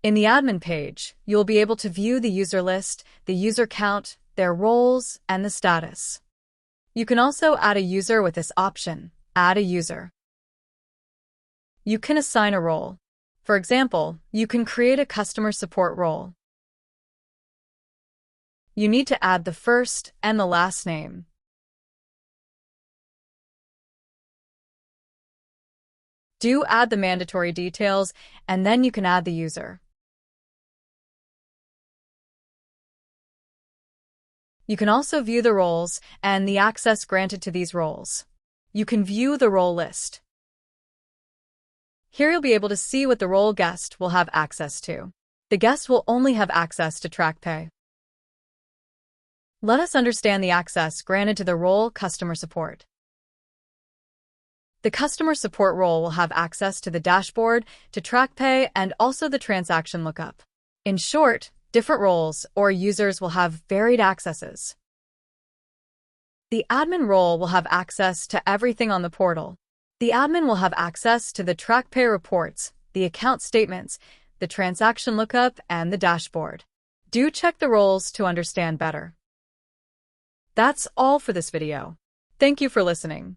In the admin page, you'll be able to view the user list, the user count, their roles, and the status. You can also add a user with this option, Add a User. You can assign a role. For example, you can create a customer support role. You need to add the first and the last name. Do add the mandatory details, and then you can add the user. You can also view the roles and the access granted to these roles. You can view the role list. Here you'll be able to see what the role guest will have access to. The guest will only have access to TerraPay. Let us understand the access granted to the role Customer Support. The Customer Support role will have access to the dashboard, to TerraPay, and also the transaction lookup. In short, different roles or users will have varied accesses. The admin role will have access to everything on the portal. The admin will have access to the TerraPay reports, the account statements, the transaction lookup, and the dashboard. Do check the roles to understand better. That's all for this video. Thank you for listening.